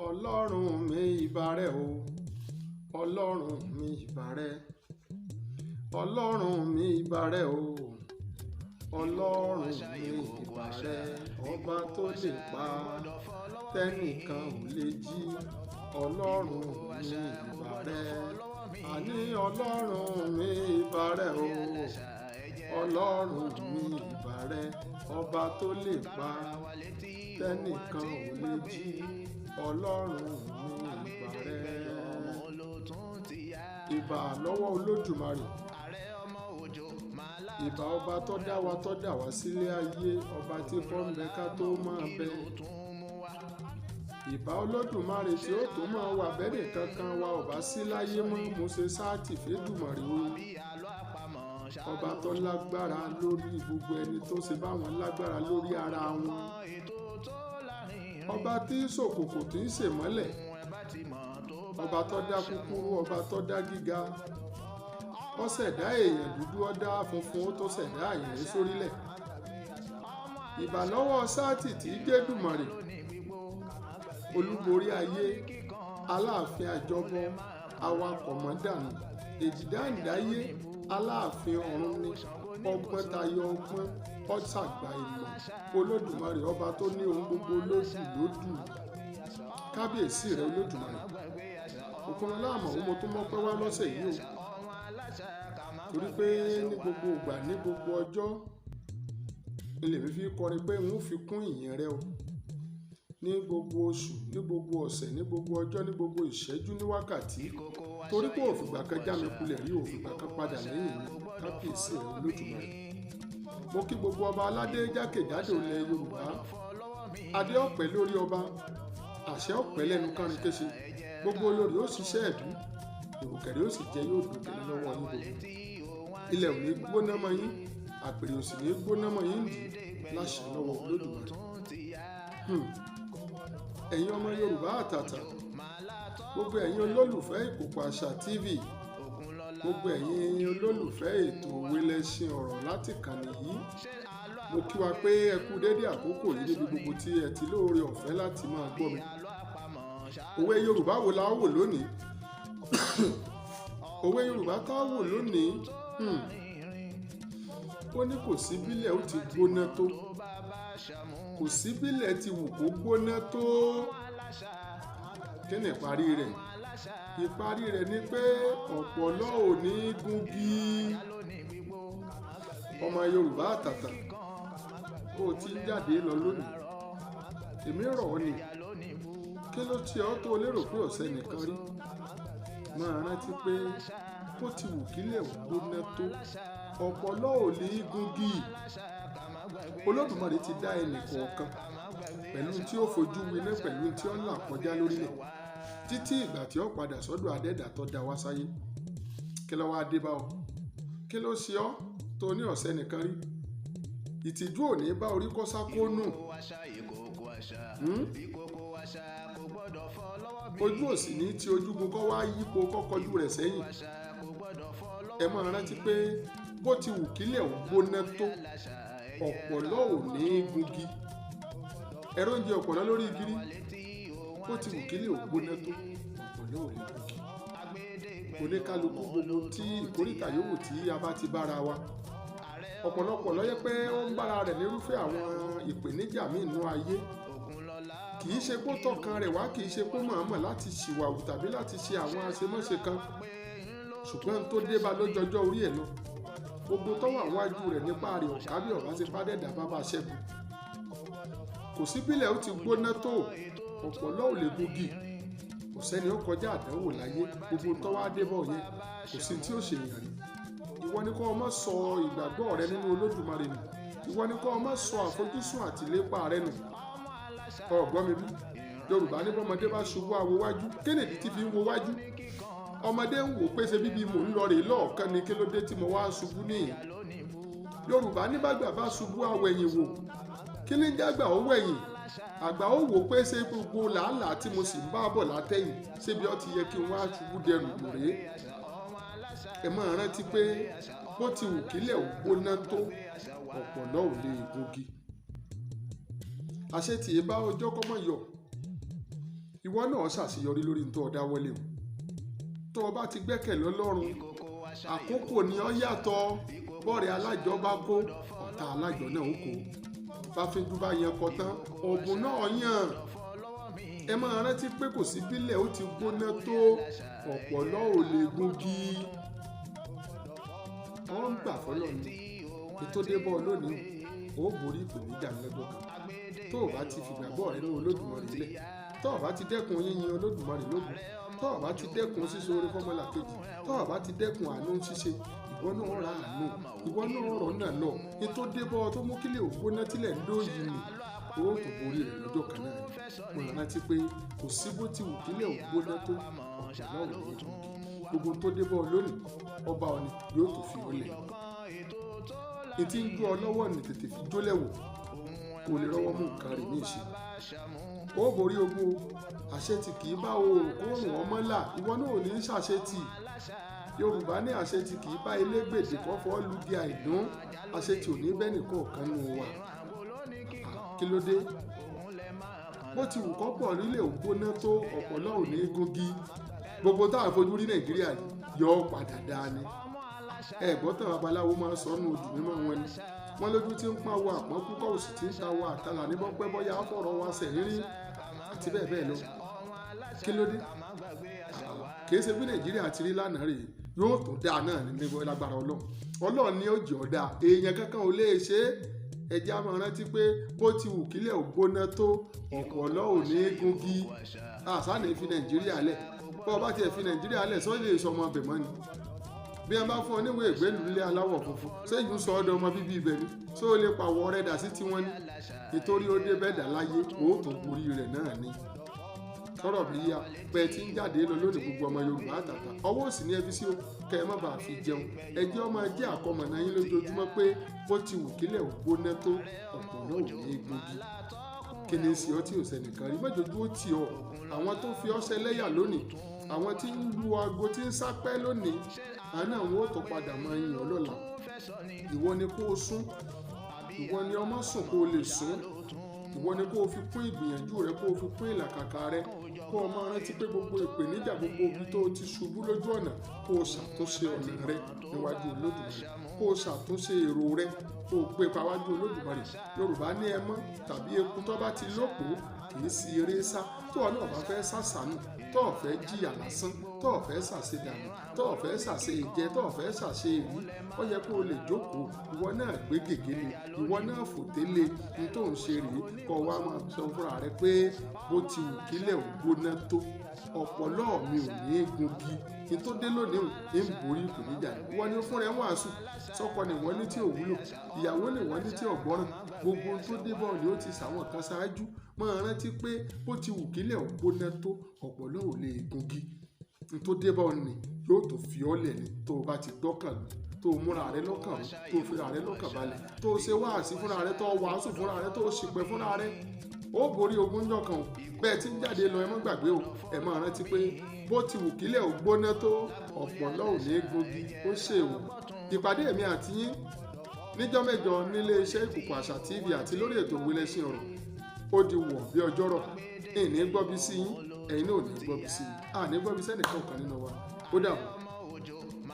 Ọlọ́run mi ìbà rẹ o, Ọlọ́run mi ìbà rẹ, Ọlọ́run mi ìbà rẹ o, Ọlọ́run mi ìbà rẹ, ọba tó lè pa tẹ́nìkan ò lè jí, Ọlọ́run mi ìbà rẹ, àní Ọlọ́run mi ìbà rẹ o, Ọlọ́run mi ìbà rẹ, ọba tó lè pa tẹ́nìkan ò lè jí, Ọlọ́run mi ìbà rẹ. Ìbà lọ́wọ́ Olódùmarè, ìbà ọba tó dá wa sílé ayé, ọba tí kọ́ ń bẹ ká tó máa bẹ. Ìbà Olódùmarè tí ó tó máa wà bẹ́ẹ̀ kankan wa ọba sí láyé mọ́, mo ṣe sáàtì fẹ́dùmarè o. Ọba tó lágbára lórí gbogbo ẹni tó ṣe báwọn lágbára lórí ara wọn. Ọba tí ń ṣòkòkò tí ń ṣèmọ́lẹ̀, ọba tó dá kúkúrú, ọba tó dá gíga, ó ṣẹ̀dá èèyàn dúdú, ó dá funfun, ó tó ṣẹ̀dá àyèrè sórílẹ̀. Ìbà lọ́wọ́ sáàtì tí í jẹ́dùmarè, olúborí ayé, aláàfin àjọbọ, awakọ̀ mọ́dànù, èjìdáǹdáyé, aláàfin ọ̀run ni, ọgbọ́n tayọ ọgbọ́n, ọ̀ṣàgbà ìmọ̀, Olódùmarè ọba tó ní ohun gbogbo lódù. Kábíyèsí rẹ Olódùmarè, òkúnrin láàmú mo tún mọ́pẹ́ wá lọ́sẹ̀ yìí o, torí pé ní gbogbo ìgbà ní gbogbo ọjọ́ ilé mi fi kọrin pé n ó fi kún ìyìn rẹ o, ní gbogbo oṣù, ní gbogbo ọ̀sẹ̀, ní gbogbo ọjọ́, ní gbogbo ìṣẹ́jú, ní wákàtí, torí pé òfìgbà kan já mi kulẹ̀ rí, òfìgbà kan padà lẹ́yìn mi. Kábíyèsí rẹ Olódùmarè. Mo kí gbogbo ọba aládé jákèjádò ilẹ̀ Yorùbá, adé ọ̀pẹ lórí ọba, àṣẹ ọ̀pẹ lẹ́nu kánrin kéṣe, gbogbo olórí ó ṣiṣẹ́ ẹ̀dú, ìrùkẹ̀rẹ̀ ó sì jẹ yóò dòkèrè lọ́wọ́ yín gbogbo. Ilẹ̀ ò ní gbóná mọ́ yín, àpèrè ò sì ní gbóná mọ́ yín dì láṣẹ lọ́wọ́ Olódùmarè. Ẹ̀yin ọmọ Yorùbá àtàtà, gbogbo ẹ̀yin olólùfẹ́ Ìkòkò Àṣà TV, gbogbo ẹ̀yin olólùfẹ́ ètò òwe lẹ́ṣin ọ̀rọ̀ láti kànnì yìí, mo kí wa pé ẹ kú dédé àkókò yìí níbi gbogbo tí ẹ ti lóore ọ̀fẹ́ láti máa gbọ́ mi. Òwe Yorùbá wo la wò lónìí? Òwe Yorùbá tá a wò lónìí, ó ní kò sí bílẹ̀ ó ti gbóná tó, kò sí bílẹ̀ ti wù kó gbóná tó. Kí ni ìparí rẹ̀? Ìparí rẹ̀ ni pé ọ̀pọ̀lọ́ ò ní gúngi. Ọmọ Yorùbá àtàtà, bó o ti ń jáde lọ lónìí, èmi rọ̀ ọ́ ni, kí ló ti ọ́ tó lérò pé ọ̀sẹ̀ nìkan rí? Máa rántí pé bó ti wù kílẹ̀ ò gbóná tó, ọ̀pọ̀lọ́ ò ní gúngi. Olódùmarè ti dá ẹnì kọ̀ọ̀kan pẹ̀lú tí ó fojú winá, pẹ̀lú tí ó là kọjá lórílẹ̀, títí ìgbà tí ó padà sọ́dọ̀ adẹ́dà tó dá wá sáyé. Kí ló wá dé bá ọ? Kí ló ṣe ọ́ tó ní ọ̀sẹ̀ nìkan rí? Ìtìjú ò ní bá orí kọ́sá kó nù. Ojú òsì ní ti ojúgun kọ́ wá yípo kọ́kọ́jú rẹ̀ sẹ́yìn. Ẹ máa rántí pé bó ti wù kílẹ̀ ò gbóná tó, ọ̀pọ̀lọ́ ò ní gungi. Ẹ̀rọ ń jẹ ọ̀pọ̀lọ́ lórí igi rí? Bó ti wù kílẹ̀ ò gbóná tó, ọ̀pọ̀lọ́ ò ní gungi. Oníkálukú gbogbo tí ìkórìtà yòówù tí a bá ti bára wa, ọ̀pọ̀lọpọ̀ ló yẹ pé ó ń bára rẹ̀ nírúfẹ́ àwọn ìpèníjà míì nínú ayé. Kì í ṣe kó tọkàn rẹ̀ wá, kì í ṣe kó mọ̀ọ́mọ̀ láti ṣìwàwù tàbí láti ṣe àwọn àṣemọ́ṣe kan, ṣùgbọ́n tó dé bá lójọjọ́ orí ẹ̀ lọ. Gbogbo tó wà wájú rẹ̀ nípa rẹ̀ ọ̀ká bí ọ̀bá ti bá dẹ̀dà bábà ṣẹ́gun. Kò sí bílẹ̀ ó ti gbóná tó, ọ̀pọ̀lọ́ ò lè gúngi. Kò sẹ́ni ó kọjá àdánwò láyé, gbogbo tó wá dé bọ̀ yẹn kò sí tí ó ṣe èèyàn rí. Ìwọ ni kó o má sọ ìgbàgbọ́ rẹ nínú Olódùmarè nù, ìwọ ni kó o má sọ àfojúsùn àti ìlépa rẹ nù. Ọ̀gbọ́n mi bí Yorùbá ní bọ́mọdé bá ṣubú awo wájú, kí nìdí tí fi ń wo wájú? Ọmọdé ń wò pé ṣe bíbí mò ń lọ rè lọ́ọ̀kan ni, kí ló dé tí mo wá ṣubú nìyí? Yorùbá ní bàgbà bá ṣubú awẹ̀yìn wò, kí ní jágbà ó wẹ̀yìn? Àgbà ó wò pé ṣe gbogbo làálàá tí mo sì ń bá bọ̀ látẹ̀yìn, ṣébi ó ti yẹ kí n wá ṣubú dẹrù lòrè. Ẹ máa rántí pé bó ti wù kílẹ̀ ò gbóná tó, ọ̀pọ̀lọ́ ò lè gúngi. Àṣetì bá ọjọ́ kọ́mọ yọ, ìwọ náà ṣàṣeyọrí lórí tó o dáwọ́lé o. tó o bá ti gbẹ́kẹ̀lé Ọlọ́run àkókò ni ó yàtọ̀ bọ́ọ̀rẹ́ alájọ bá kó ọ̀tá alájọ náà ó kó báfíjú bá yẹn kọ tán ọ̀gùn náà yàn. ẹ máa rántí pé kò sí bílẹ̀ ó ti gbóná tó ọ̀pọ̀lọ́ ò lè gungi. wọ́n ń gbà fọ́lọ́ ni ètò débọ̀ lónìí ó borí ìpèníjà lọ́jọ́ kan tó o bá ti fìgbàgbọ́ rẹ ní Olódùmarè lẹ̀ tó o bá ti dẹ́kun yíyin Olódùmarè lógun tó o bá ti dẹ́kun ṣíṣe oore fọ́mọlà kejì tó o bá ti dẹ́kun àánú ṣíṣe ìwọ náà ra àánú ìwọ náà rọ̀ náà lọ ètò débọ̀ tó mú kílẹ̀ ògbóná tílẹ̀ ń dóyìí nì ó tó borí rẹ̀ lọ́jọ́ kan náà mo rántí pé kò sí bó ti wù kílẹ̀ ògbóná tó ọ̀pọ̀lọ́ ò ní gbogbo tó débọ̀ lónìí ọba ọ̀nì yóò tó fi ọlẹ̀ ètí ń gbọ́ ọ lọ́wọ́ ní tètè fi jólẹ̀ wò kò lè rọ́wọ́ mú nǹkan rẹ̀ ní ìṣe ó borí ogun àṣetì kì í bá oòrùn kó rùn ọmọ là ìwọ náà ò ní ṣàṣetì Yorùbá ní àṣetì kì í bá ilé gbèdè kọ́ fọ́ lùdí àìdún àṣetì ò ní bẹ́ẹ̀ nìkan kan nù wà kí ló dé bó ti wù kọ́ pọ̀ nílé ògbóná tó ọ̀pọ̀lọ́ ò ní gungi gbogbo táwọn fojú rí Nàìjíríà yọ padà dáa ni ẹ̀gbọ́n tàn babaláwo máa ń sọnù odù mímọ́ wọn ni wọ́n lójú tí ń pawọ́ àpọ́n púpọ̀ òsì tí ń ta wọ àtàlà ní bọ́pẹ́ bọ́yá fọ̀rọ̀ wa sẹ̀rírí àti bẹ́ẹ̀ bẹ́ẹ̀ lọ kí ló dé kìí ṣe bí Nàìjíríà ti rí lánàá rèé yóò tún dáa náà ní lágbára Ọlọ́run ní ó jẹ́ ọ̀dà èèyàn kankan ò lè ṣe é ẹjẹ́ á máa rántí pé bó ti wù kílẹ̀ ò gbóná tó ọ̀pọ̀lọ́ ò ní gungi àṣàní fi Nàìjíríà lẹ̀ bọ́ ọ bá tiẹ̀ fi Nàìjíríà lẹ̀ sọ́ lè sọ ọmọ abẹ̀ mọ́ ni bí wọn bá fún ọ níwèé ìgbélú ilé aláwọ̀ funfun sẹ́yìn sọ ọ́dọ̀ ọmọ bíbí ibẹ̀ ni só lè pàwọ́ rẹ̀ dà sí tiwọn ni nítorí ó dé bẹ́ẹ̀ dà láyé òótọ́ borí rẹ̀ náà ni sọ̀rọ̀ bí yá pẹ̀ tí ń jáde lọ lónìí gbogbo ọmọ Yorùbá àtàtà ọwọ́ òsì ní ẹbí sí o kẹ́ ẹ má bàa fi jẹun ẹjẹ́ ọmọ ẹjẹ́ àkọmọ̀nà yín lójoojúmọ́ pé bó ti wù kílẹ̀ ò gbóná tó ọ̀pọ̀ náà ò ní egbògi kí ni sí ọ tí ò sẹ́nìkan rí mọ́jọ́jú ó tì ọ àwọn tó fi ọ́ ṣẹlẹ́yà lónìí àwọn tí ń lu aago tí ń sápẹ́ lónìí àná àwọn ò tó padà máa yìn ọ́ lọ́la ìwọ ni kó o sún ìwọ ni ọmọ sùn kó o lè sún ìwọ ni kó o fi kún ìgbìyànjú rẹ kó o fi kún ìlàkàkà rẹ kó o máa rántí pé gbogbo ìpèníjà gbogbo ibi tó o ti ṣubú lójú ọ̀nà kó o ṣàtúnṣe ọ̀nà rẹ níwájú Olódùmarè kó o ṣàtúnṣe èrò rẹ kó o gbé pawájú Olódùmarè Yorùbá ní ẹmọ tàbí eku tó bá ti lópòó kì í sí eré sá tó ọ náà bá fẹ́ sàṣàánù tó o fẹ́ jìyà lásán tó o fẹ́ ṣàṣe dànù tó o fẹ́ ṣàṣe ìjẹ tó o fẹ́ ṣàṣe èyí ó yẹ kó o lè jókòó ìwọ náà gbé gègé le ìwọ náà fòtélé ní tó ń ṣe rèé kó o wá máa sọ fúnra rẹ pé bó ti wù kílẹ̀ ò gbóná tó ọ̀pọ̀lọ́ mi ò ní gungi kí tó dé lónìí ń borí ìpèníjà ìwọ ni fún rẹ wàásù sọ́kọ ni wọ́n ní tí ò wúlò ìyàwó ni wọ́n ní tí ò gbọ́ràn gbogbo tó dé bọ́ọ̀ ni ó ti sàwọn kan ṣáájú máa rántí pé bó ti wù kílẹ̀ ò gbóná tó ọ̀pọ̀lọ́ ò lè gungi tó dé bọ́ọ̀ ni yóò tó fi ọ́ lẹ̀ ni tó o bá ti gbọ́kàn lọ tó o múra rẹ lọ́kàn rẹ tó o fira rẹ lọ́kàn balẹ̀ tó o ṣe wáàsí fúnra rẹ tó o wàásù fúnra rẹ tó o ṣìpẹ̀ fúnra rẹ ó borí ogun jọ kan o bẹ́ẹ̀ tí ń jáde lọ ẹ má gbàgbé o ẹ máa rántí pé bó ti wù kílẹ̀ ò gbóná tó ọ̀pọ̀lọ́ ò ní gungi ó ṣe o ìpàdé èmi àti yín níjọ́ mẹ́jọ nílé iṣẹ́ Ìkòkò Àṣà TV àti lórí ètò Òwe Lẹ́ṣin Ọ̀rọ̀ ó di wọ̀ bí ọjọ́rọ̀ ìní gbọ́bí sí yín ẹ̀yin náà ò ní gbọ́bí sí yín àní gbọ́bí sẹ́nìkan kan nínú wa ó dàbọ̀.